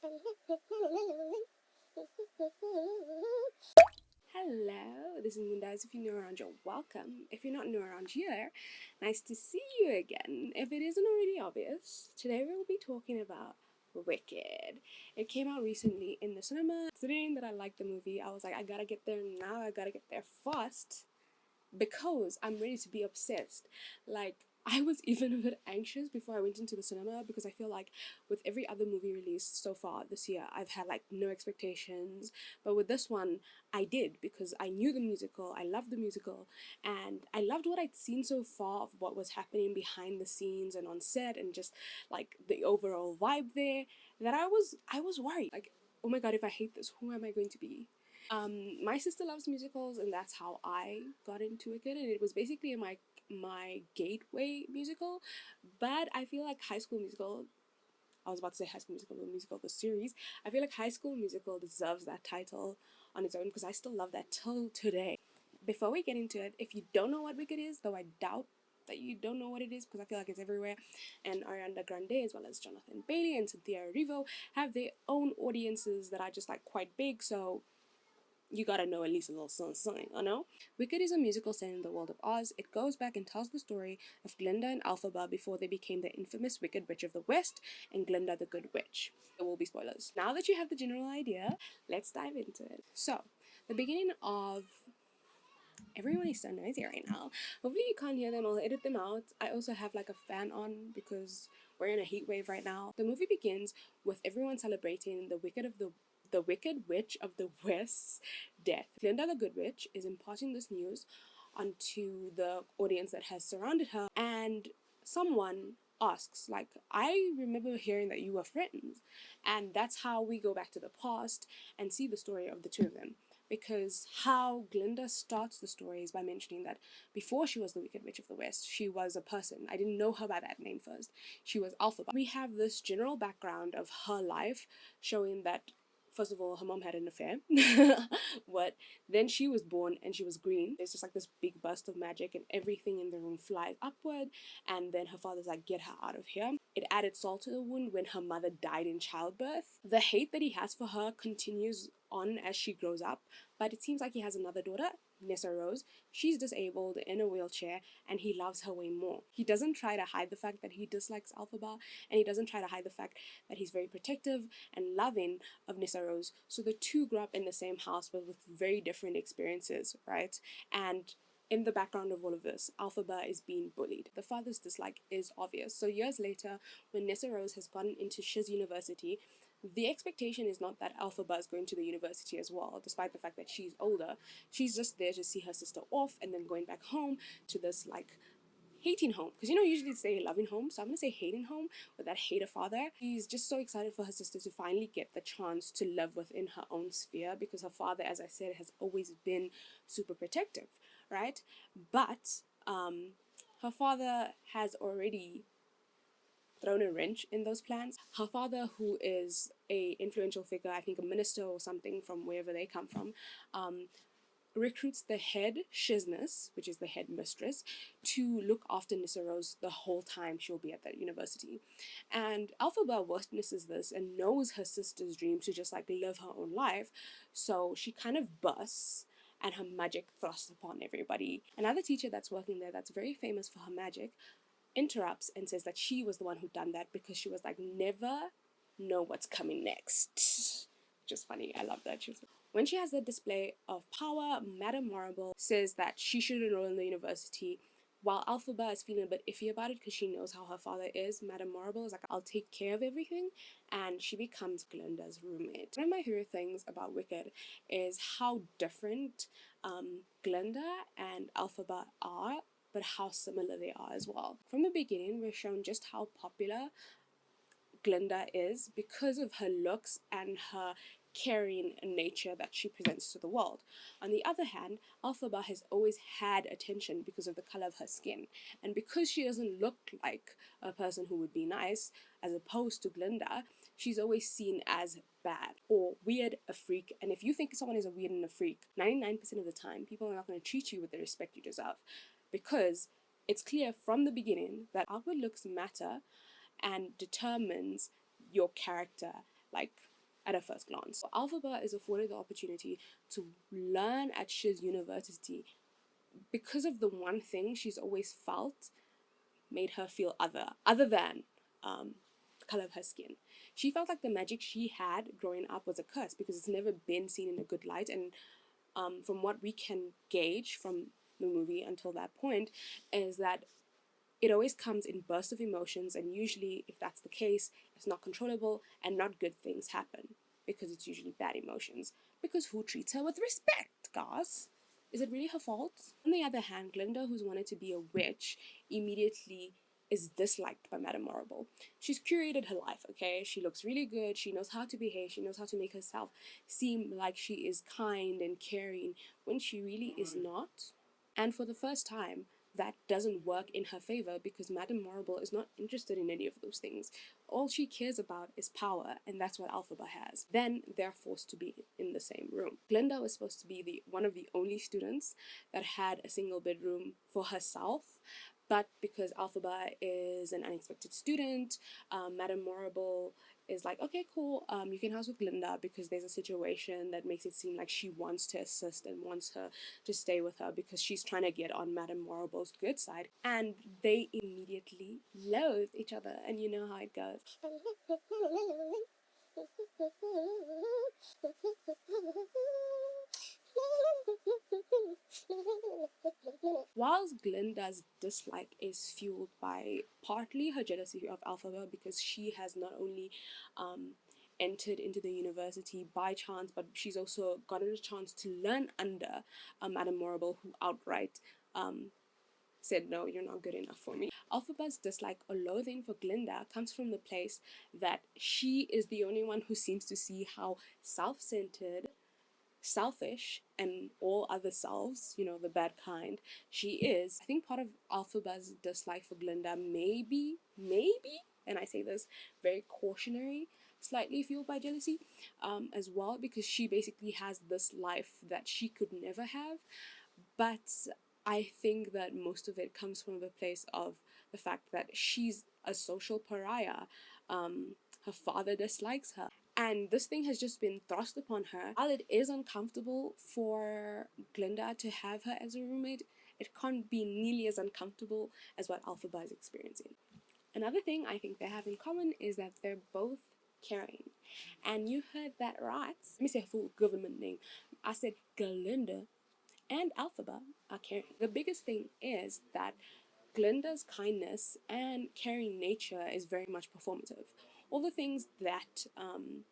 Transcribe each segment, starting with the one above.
Hello, this is Moondas. If you're new around, you're welcome. If you're not new around here, nice to see you again. If it isn't already obvious, today we'll be talking about Wicked. It came out recently in the cinema. Considering that I liked the movie, I was like, I gotta get there now, I gotta get there fast because I'm ready to be obsessed. Like, I was even a bit anxious before I went into the cinema because I feel like with every other movie released so far this year, I've had like no expectations. But with this one, I did because I knew the musical, I loved the musical, and I loved what I'd seen so far of what was happening behind the scenes and on set and just like the overall vibe there. That I was worried. Like, oh my god, if I hate this, who am I going to be? My sister loves musicals, and that's how I got into Wicked. And it was basically my gateway musical. But I feel like High School Musical. I was about to say High School Musical, the series. I feel like High School Musical deserves that title on its own because I still love that till today. Before we get into it, if you don't know what Wicked is, though I doubt that you don't know what it is because I feel like it's everywhere, and Ariana Grande as well as Jonathan Bailey and Cynthia Erivo have their own audiences that are just like quite big, so you gotta know at least a little something, you know? Wicked is a musical set in the world of Oz. It goes back and tells the story of Glinda and elphaba before they became the infamous Wicked Witch of the West and Glinda the Good Witch. There will be spoilers. Now that you have the general idea, let's dive into it. So, the beginning of everyone is so noisy right now. Hopefully you can't hear them. I'll edit them out. I also have like a fan on because we're in a heat wave right now. The movie begins with everyone celebrating the Wicked Witch of the West's death. Glinda the Good Witch is imparting this news onto the audience that has surrounded her, and someone asks, like, I remember hearing that you were friends. And that's how we go back to the past and see the story of the two of them. Because how Glinda starts the story is by mentioning that before she was the Wicked Witch of the West, she was a person. I didn't know her by that name first. She was elphaba. We have this general background of her life showing that first of all, her mom had an affair. What? Then she was born and she was green. There's just like this big burst of magic and everything in the room flies upward. And then her father's like, get her out of here. It added salt to the wound when her mother died in childbirth. The hate that he has for her continues on as she grows up, but it seems like he has another daughter, Nessarose. She's disabled in a wheelchair and he loves her way more. He doesn't try to hide the fact that he dislikes elphaba, and he doesn't try to hide the fact that he's very protective and loving of Nessarose. So the two grew up in the same house but with very different experiences, right? And in the background of all of this, elphaba is being bullied. The father's dislike is obvious. So years later, when Nessarose has gotten into Shiz University, the expectation is not that elphaba is going to the university as well, despite the fact that she's older. She's just there to see her sister off and then going back home to this like hating home, because usually say loving home, so I'm gonna say hating home with that hater father. He's just so excited for her sister to finally get the chance to live within her own sphere, because her father, as I said, has always been super protective, right? But her father has already thrown a wrench in those plans. Her father, who is a influential figure, I think a minister or something from wherever they come from, recruits the head shizness, which is the head mistress, to look after Nessarose the whole time she'll be at that university. And elphaba witnesses this and knows her sister's dream to just like live her own life, so she kind of bursts and her magic thrusts upon everybody. Another teacher that's working there that's very famous for her magic interrupts and says that she was the one who done that because she was like, never know what's coming next. Which is funny. I love that. When she has the display of power, Madame Morrible says that she should enroll in the university. While elphaba is feeling a bit iffy about it because she knows how her father is, Madame Morrible is like, I'll take care of everything, and she becomes Glinda's roommate. One of my favorite things about Wicked is how different Glinda and elphaba are, but how similar they are as well. From the beginning, we're shown just how popular Glinda is because of her looks and her caring nature that she presents to the world. On the other hand, elphaba has always had attention because of the color of her skin, and because she doesn't look like a person who would be nice, as opposed to Glinda, she's always seen as bad or weird, a freak. And if you think someone is a weird and a freak, 99% of the time, people are not going to treat you with the respect you deserve, because it's clear from the beginning that outward looks matter and determines your character like at a first glance. So elphaba is afforded the opportunity to learn at Shiz University because of the one thing she's always felt made her feel other than the color of her skin. She felt like the magic she had growing up was a curse because it's never been seen in a good light. And from what we can gauge from the movie until that point, is that it always comes in bursts of emotions, and usually, if that's the case, it's not controllable and not good things happen because it's usually bad emotions. Because who treats her with respect, guys? Is it really her fault? On the other hand, Glinda, who's wanted to be a witch, immediately is disliked by Madame Morrible. She's curated her life, okay? She looks really good, she knows how to behave, she knows how to make herself seem like she is kind and caring when she really is not. And for the first time, that doesn't work in her favor because Madame Morrible is not interested in any of those things. All she cares about is power, and that's what elphaba has. Then they're forced to be in the same room. Glinda was supposed to be one of the only students that had a single bedroom for herself, but because elphaba is an unexpected student, Madame Morrible is like, okay, cool, you can house with Glinda because there's a situation that makes it seem like she wants to assist and wants her to stay with her because she's trying to get on Madame Morrible's good side. And they immediately loathe each other, and you know how it goes. Whilst Glinda's dislike is fueled by partly her jealousy of elphaba because she has not only entered into the university by chance, but she's also gotten a chance to learn under Madame Morrible, who outright said, no, you're not good enough for me. Elphaba's dislike or loathing for Glinda comes from the place that she is the only one who seems to see how self-centered, selfish, and all other selves, you know, the bad kind, she is. I think part of elphaba's dislike for Glinda maybe, and I say this very cautionary, slightly fueled by jealousy as well, because she basically has this life that she could never have. But I think that most of it comes from the place of the fact that she's a social pariah. Her father dislikes her, and this thing has just been thrust upon her. While it is uncomfortable for Glinda to have her as a roommate, it can't be nearly as uncomfortable as what elphaba is experiencing. Another thing I think they have in common is that they're both caring. And you heard that right. Let me say a full government name. I said Glinda and elphaba are caring. The biggest thing is that Glinda's kindness and caring nature is very much performative. All the things that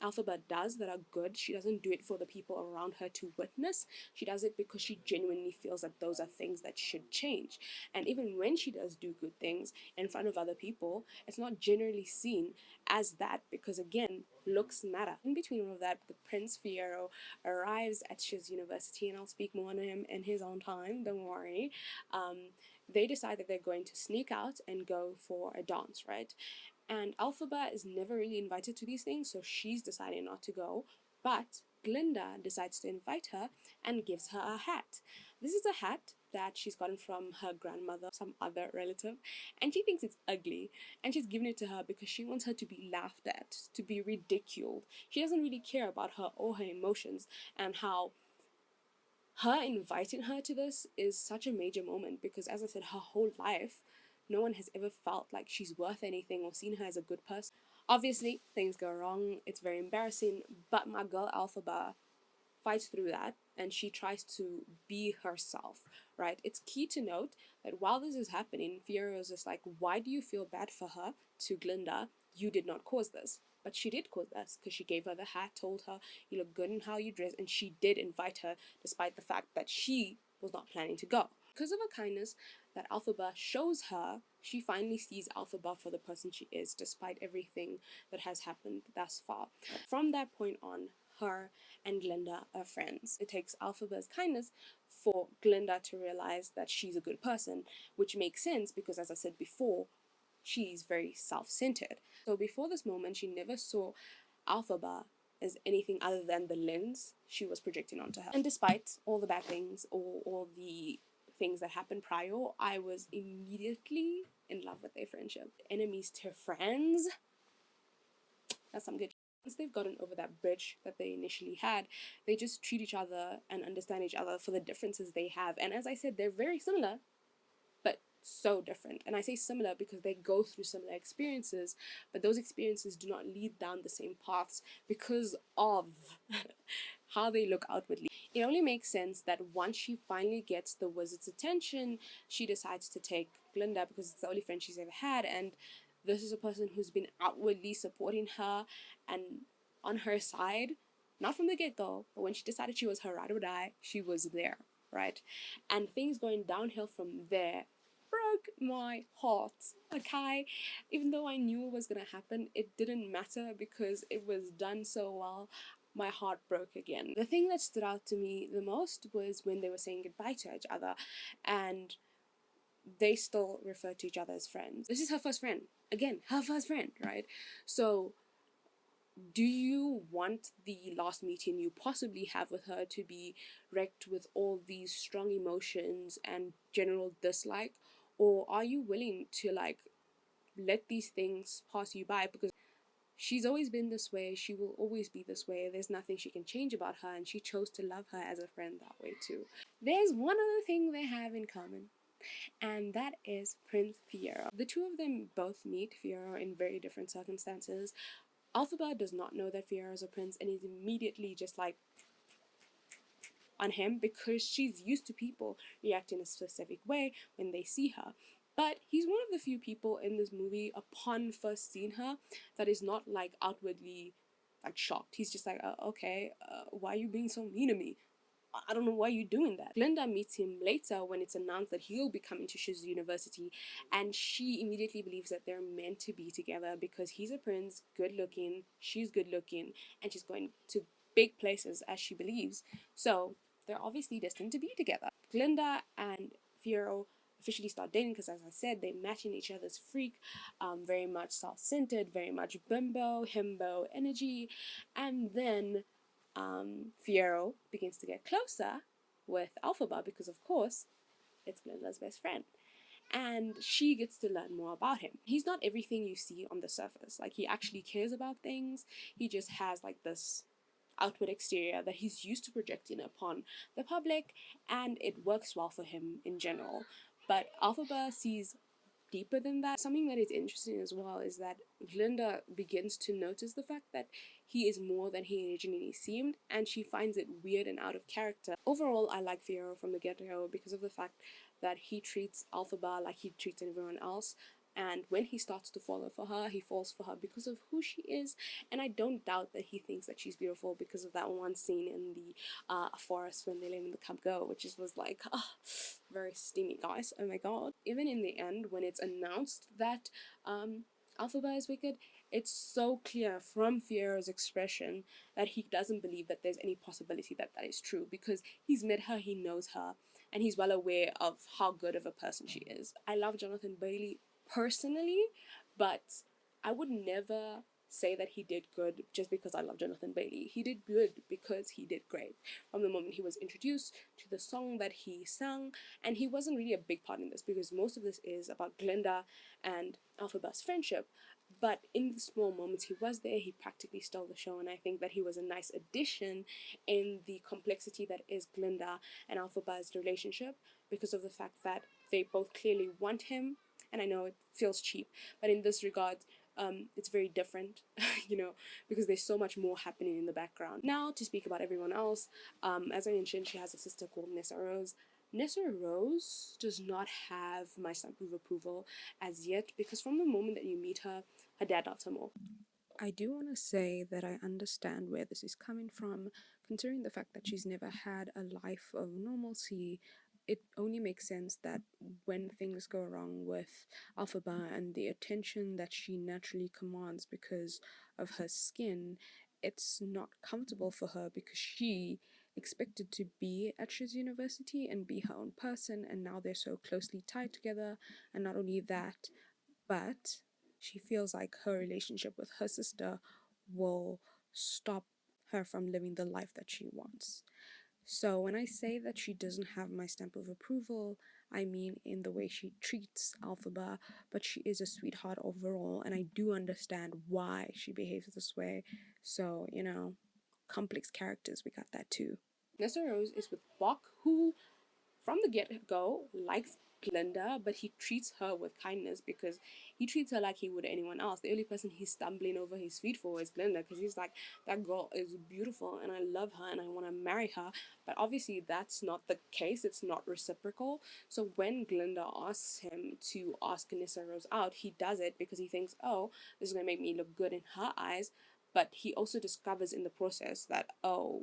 elphaba does that are good, she doesn't do it for the people around her to witness. She does it because she genuinely feels that those are things that should change. And even when she does do good things in front of other people, it's not generally seen as that because, again, looks matter. In between all of that, the Prince Fiyero arrives at Shiz University, and I'll speak more on him in his own time, don't worry. They decide that they're going to sneak out and go for a dance, right? And elphaba is never really invited to these things, so she's deciding not to go. But Glinda decides to invite her and gives her a hat. This is a hat that she's gotten from her grandmother, some other relative, and she thinks it's ugly. And she's given it to her because she wants her to be laughed at, to be ridiculed. She doesn't really care about her or her emotions, and how her inviting her to this is such a major moment because, as I said, her whole life, no one has ever felt like she's worth anything or seen her as a good person. Obviously, things go wrong, it's very embarrassing, but my girl elphaba fights through that and she tries to be herself, right? It's key to note that while this is happening, Fiyero is just like, why do you feel bad for her? To Glinda, you did not cause this. But she did cause this because she gave her the hat, told her you look good in how you dress, and she did invite her despite the fact that she was not planning to go. Because of her kindness that elphaba shows her, she finally sees elphaba for the person she is, despite everything that has happened thus far. From that point on, her and Glinda are friends. It takes elphaba's kindness for Glinda to realize that she's a good person, which makes sense because, as I said before, she's very self-centered. So before this moment, she never saw elphaba as anything other than the lens she was projecting onto her. And despite all the bad things, or all the things that happened prior, I was immediately in love with their friendship. Enemies to friends. That's some good. once they've gotten over that bridge that they initially had, they just treat each other and understand each other for the differences they have. And as I said, they're very similar, but so different. And I say similar because they go through similar experiences, but those experiences do not lead down the same paths because of how they look outwardly. It only makes sense that once she finally gets the wizard's attention, she decides to take Glinda because it's the only friend she's ever had, and this is a person who's been outwardly supporting her and on her side, not from the get-go, but when she decided she was her ride or die, she was there, right? And things going downhill from there broke my heart, okay? Even though I knew it was gonna happen, it didn't matter because it was done so well. My heart broke again. The thing that stood out to me the most was when they were saying goodbye to each other and they still refer to each other as friends. This is her first friend. Again, her first friend, right? So do you want the last meeting you possibly have with her to be wrecked with all these strong emotions and general dislike, or are you willing to like let these things pass you by? Because she's always been this way, she will always be this way, there's nothing she can change about her, and she chose to love her as a friend that way too. There's one other thing they have in common, and that is Prince Fiyero. The two of them both meet Fiyero in very different circumstances. Elphaba does not know that Fiyero is a prince and is immediately just like on him because she's used to people reacting a specific way when they see her. But he's one of the few people in this movie, upon first seeing her, that is not like outwardly like shocked. He's just like, okay, why are you being so mean to me? I don't know why you're doing that. Glinda meets him later when it's announced that he'll be coming to Shiz University, and she immediately believes that they're meant to be together because he's a prince, good looking, she's good looking, and she's going to big places as she believes. So they're obviously destined to be together. Glinda and Fiyero officially start dating because, as I said, they match in each other's freak, very much self-centered, very much bimbo, himbo energy, and then Fiyero begins to get closer with elphaba because, of course, it's Glinda's best friend. And she gets to learn more about him. He's not everything you see on the surface. Like, he actually cares about things. He just has, like, this outward exterior that he's used to projecting upon the public, and it works well for him in general. But elphaba sees deeper than that. Something that is interesting as well is that Glinda begins to notice the fact that he is more than he originally seemed, and she finds it weird and out of character. Overall, I like Fiyero from the get-go because of the fact that he treats elphaba like he treats everyone else, and when he starts to follow for her, he falls for her because of who she is. And I don't doubt that he thinks that she's beautiful because of that one scene in the forest when they let the cub go, which was like, very steamy, guys. Oh my god. Even in the end, when it's announced that elphaba is wicked, it's so clear from Fiyero's expression that he doesn't believe that there's any possibility that that is true because he's met her, he knows her, and he's well aware of how good of a person she is. I love Jonathan Bailey personally, but I would never say that he did good just because I love Jonathan Bailey. He did good because he did great. From the moment he was introduced to the song that he sang, and he wasn't really a big part in this because most of this is about Glinda and elphaba's friendship. But in the small moments he was there, he practically stole the show, and I think that he was a nice addition in the complexity that is Glinda and elphaba's relationship because of the fact that they both clearly want him. And I know it feels cheap, but in this regard, it's very different, because there's so much more happening in the background. Now, to speak about everyone else, as I mentioned, she has a sister called Nessarose. Nessarose does not have my stamp of approval as yet, because from the moment that you meet her, her dad loves her more. I do want to say that I understand where this is coming from, considering the fact that she's never had a life of normalcy. It only makes sense that when things go wrong with elphaba and the attention that she naturally commands because of her skin, it's not comfortable for her because she expected to be at Shiz University and be her own person, and now they're so closely tied together. And not only that, but she feels like her relationship with her sister will stop her from living the life that she wants. So when I say that she doesn't have my stamp of approval, I mean in the way she treats elphaba, but she is a sweetheart overall, and I do understand why she behaves this way. So, you know, complex characters, we got that too. Nessarose is with Bok, who from the get-go likes Glinda, but he treats her with kindness because he treats her like he would anyone else. The only person he's stumbling over his feet for is Glinda, because he's like, that girl is beautiful and I love her and I want to marry her. But obviously that's not the case. It's not reciprocal. So when Glinda asks him to ask Nessarose out, he does it because he thinks, oh, this is going to make me look good in her eyes. But he also discovers in the process that, oh,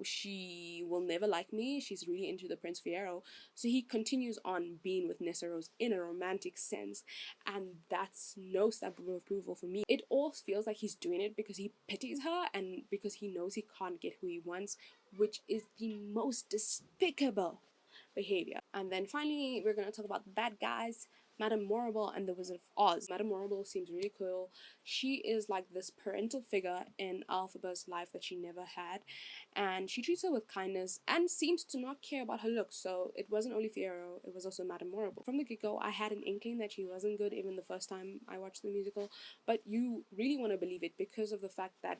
she will never like me. She's really into the Prince Fiyero. So he continues on being with Nessarose in a romantic sense. And that's no stamp of approval for me. It all feels like he's doing it because he pities her and because he knows he can't get who he wants, which is the most despicable behavior. And then finally, we're going to talk about the bad guys, Madame Morrible and the Wizard of Oz. Madame Morrible seems really cool. She is like this parental figure in elphaba's life that she never had, and she treats her with kindness and seems to not care about her looks. So it wasn't only Fiyero, it was also Madame Morrible. From the get-go, I had an inkling that she wasn't good even the first time I watched the musical, but you really want to believe it because of the fact that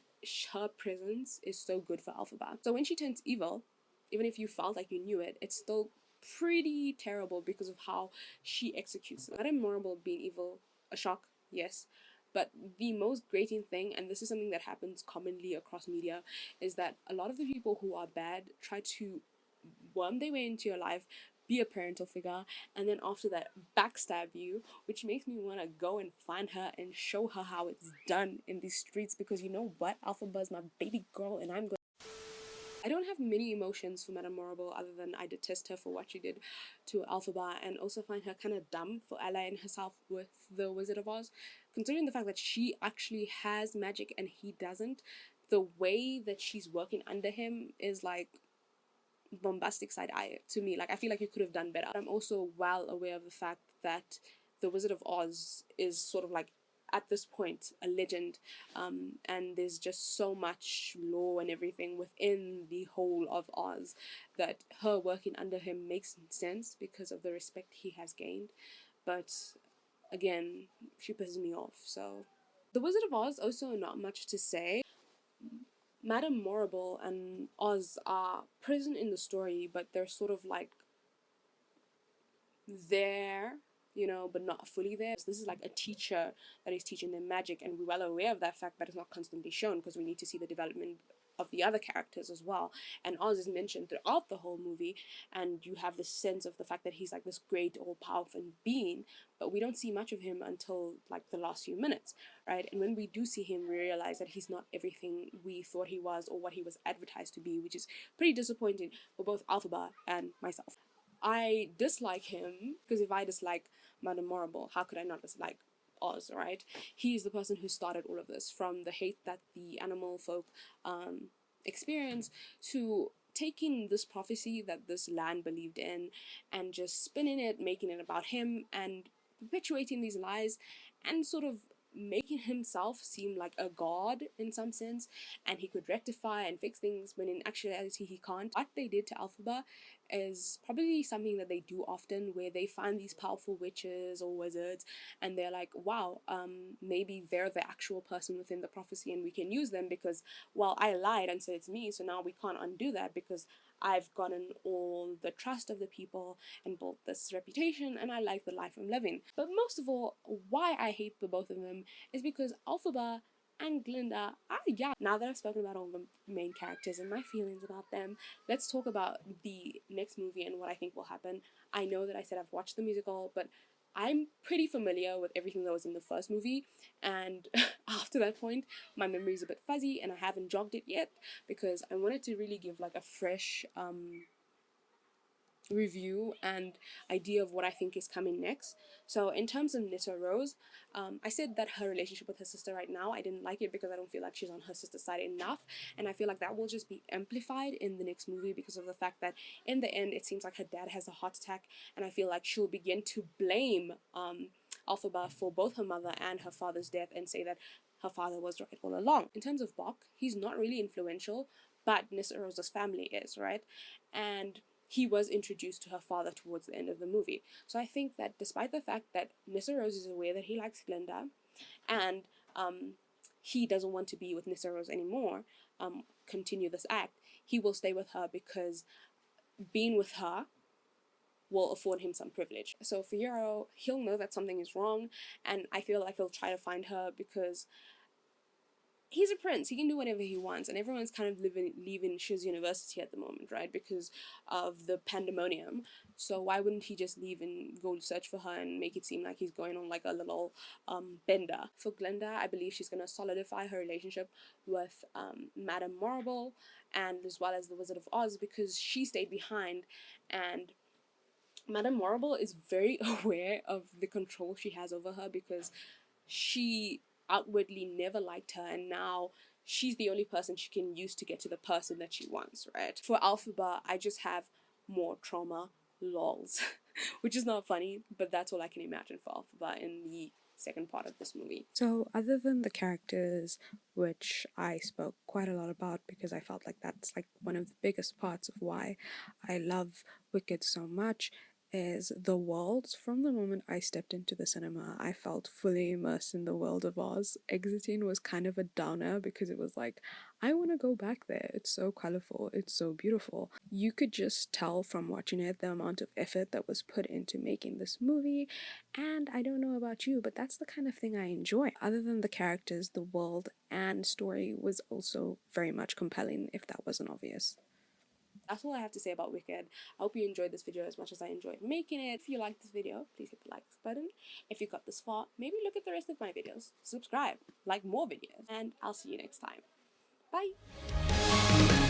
her presence is so good for elphaba. So when she turns evil, even if you felt like you knew it, it's still pretty terrible because of how she executes it. Madame Morrible being evil, a shock, yes. But the most grating thing, and this is something that happens commonly across media, is that a lot of the people who are bad try to worm their way into your life, be a parental figure, and then after that backstab you, which makes me want to go and find her and show her how it's done in these streets, because you know what? Elphaba is my baby girl and I'm going. I don't have many emotions for Madame Morrible other than I detest her for what she did to elphaba, and also find her kind of dumb for allying herself with the Wizard of Oz. Considering the fact that she actually has magic and he doesn't, the way that she's working under him is like bombastic side eye to me. Like, I feel like you could have done better. I'm also well aware of the fact that the Wizard of Oz is sort of like, at this point, a legend, and there's just so much lore and everything within the whole of Oz that her working under him makes sense because of the respect he has gained. But again, she pisses me off. So the Wizard of Oz, also not much to say. Madame Morrible and Oz are present in the story, but they're sort of like there, you know, but not fully there. So this is like a teacher that is teaching them magic, and we're well aware of that fact, but it's not constantly shown because we need to see the development of the other characters as well. And Oz is mentioned throughout the whole movie, and you have this sense of the fact that he's like this great all-powerful being, but we don't see much of him until like the last few minutes, right? And when we do see him, we realize that he's not everything we thought he was or what he was advertised to be, which is pretty disappointing for both elphaba and myself. I dislike him because if I dislike Madame Morrible, how could I not dislike Oz, right? He's the person who started all of this, from the hate that the animal folk experience to taking this prophecy that this land believed in and just spinning it, making it about him, and perpetuating these lies and sort of making himself seem like a god in some sense, and he could rectify and fix things when in actuality he can't. What they did to elphaba is probably something that they do often, where they find these powerful witches or wizards and they're like, wow, maybe they're the actual person within the prophecy and we can use them because, well, I lied and said it's me, so now we can't undo that because I've gotten all the trust of the people and built this reputation and I like the life I'm living. But most of all, why I hate the both of them is because elphaba and Glinda are young. Now that I've spoken about all the main characters and my feelings about them, let's talk about the next movie and what I think will happen. I know that I said I've watched the musical, but I'm pretty familiar with everything that was in the first movie, and after that point, my memory is a bit fuzzy and I haven't jogged it yet because I wanted to really give like a fresh review and idea of what I think is coming next. So in terms of Nessarose, I said that her relationship with her sister right now, I didn't like it because I don't feel like she's on her sister's side enough, and I feel like that will just be amplified in the next movie because of the fact that in the end it seems like her dad has a heart attack, and I feel like she'll begin to blame elphaba for both her mother and her father's death and say that her father was right all along. In terms of Bok, he's not really influential, but Nessarose's family is, right? And he was introduced to her father towards the end of the movie. So I think that despite the fact that Nessarose is aware that he likes Glinda, and he doesn't want to be with Nessarose anymore, continue this act, he will stay with her because being with her will afford him some privilege. So Fiyero, he'll know that something is wrong, and I feel like he'll try to find her because he's a prince. He can do whatever he wants, and everyone's kind of leaving Shiz University at the moment, right? Because of the pandemonium. So why wouldn't he just leave and go search for her and make it seem like he's going on like a little bender? For Glinda, I believe she's gonna solidify her relationship with Madame Morrible, and as well as the Wizard of Oz, because she stayed behind, and Madame Morrible is very aware of the control she has over her because she outwardly never liked her, and now she's the only person she can use to get to the person that she wants, right? For elphaba, I just have more trauma, lols, which is not funny, but that's all I can imagine for elphaba in the second part of this movie. So other than the characters, which I spoke quite a lot about because I felt like that's like one of the biggest parts of why I love Wicked so much, is the world. From the moment I stepped into the cinema, I felt fully immersed in the world of Oz. Exiting was kind of a downer because it was like, I want to go back there. It's so colorful, it's so beautiful. You could just tell from watching it the amount of effort that was put into making this movie, and I don't know about you, but that's the kind of thing I enjoy. Other than the characters, the world and story was also very much compelling, if that wasn't obvious. That's all I have to say about Wicked. I hope you enjoyed this video as much as I enjoyed making it. If you liked this video, please hit the like button. If you got this far, maybe look at the rest of my videos. Subscribe, like more videos, and I'll see you next time. Bye!